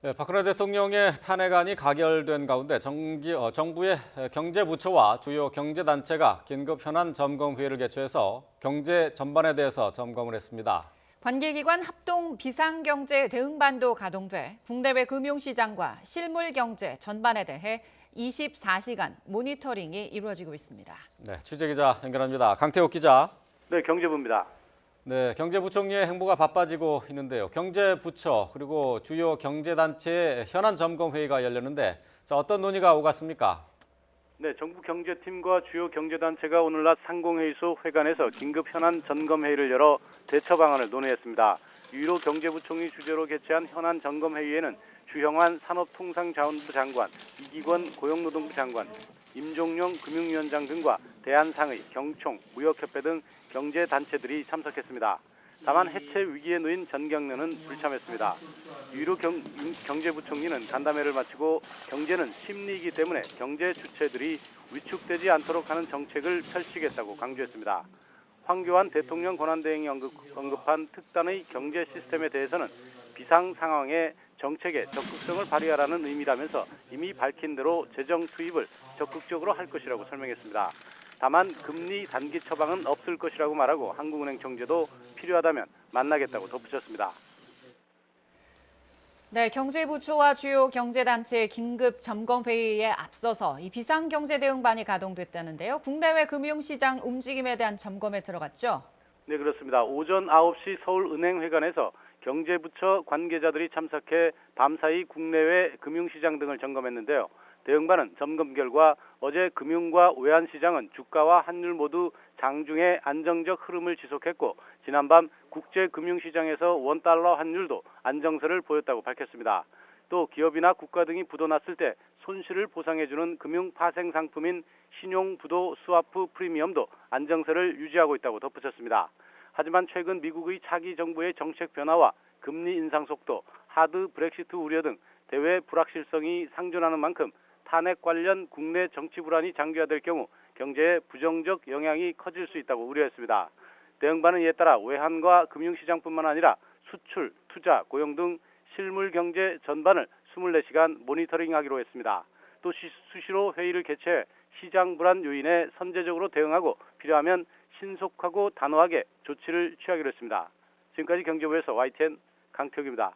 네, 박근혜 대통령의 탄핵안이 가결된 가운데 정부의 경제부처와 주요 경제단체가 긴급 현안 점검회의를 개최해서 경제 전반에 대해서 점검을 했습니다. 관계기관 합동 비상경제 대응반도 가동돼 국내외 금융시장과 실물경제 전반에 대해 24시간 모니터링이 이루어지고 있습니다. 네, 취재기자 연결합니다. 강태욱 기자. 네, 경제부입니다. 네, 경제부총리의 행보가 바빠지고 있는데요. 경제부처 그리고 주요 경제단체의 현안 점검회의가 열렸는데 어떤 논의가 오갔습니까? 네, 정부 경제팀과 주요 경제단체가 오늘 낮 상공회의소 회관에서 긴급 현안 점검회의를 열어 대처 방안을 논의했습니다. 유일호 경제부총리 주재로 개최한 현안 점검회의에는 주형환 산업통상자원부 장관, 이기권 고용노동부 장관, 임종용 금융위원장 등과 대한상의, 경총, 무역협회 등 경제단체들이 참석했습니다. 다만 해체 위기에 놓인 전경련은 불참했습니다. 유일호 경제부총리는 간담회를 마치고 경제는 심리이기 때문에 경제 주체들이 위축되지 않도록 하는 정책을 펼치겠다고 강조했습니다. 황교안 대통령 권한대행이 언급한 특단의 경제 시스템에 대해서는 비상 상황에 정책에 적극성을 발휘하라는 의미라면서 이미 밝힌 대로 재정 투입을 적극적으로 할 것이라고 설명했습니다. 다만 금리 단기 처방은 없을 것이라고 말하고 한국은행 총재도 필요하다면 만나겠다고 덧붙였습니다. 네, 경제부처와 주요 경제단체의 긴급 점검회의에 앞서서 이 비상경제대응반이 가동됐다는데요. 국내외 금융시장 움직임에 대한 점검에 들어갔죠? 네, 그렇습니다. 오전 9시 서울은행회관에서 경제부처 관계자들이 참석해 밤사이 국내외 금융시장 등을 점검했는데요. 대응반은 점검 결과 어제 금융과 외환시장은 주가와 환율 모두 장중에 안정적 흐름을 지속했고 지난밤 국제금융시장에서 원달러 환율도 안정세를 보였다고 밝혔습니다. 또 기업이나 국가 등이 부도났을 때 손실을 보상해주는 금융 파생 상품인 신용부도 스와프 프리미엄도 안정세를 유지하고 있다고 덧붙였습니다. 하지만 최근 미국의 차기 정부의 정책 변화와 금리 인상 속도, 하드 브렉시트 우려 등 대외 불확실성이 상존하는 만큼 탄핵 관련 국내 정치 불안이 장기화될 경우 경제에 부정적 영향이 커질 수 있다고 우려했습니다. 대응반은 이에 따라 외환과 금융시장뿐만 아니라 수출, 투자, 고용 등 실물 경제 전반을 24시간 모니터링하기로 했습니다. 또 수시로 회의를 개최해 시장 불안 요인에 선제적으로 대응하고 필요하면 신속하고 단호하게 조치를 취하기로 했습니다. 지금까지 경제부에서 YTN 강태욱입니다.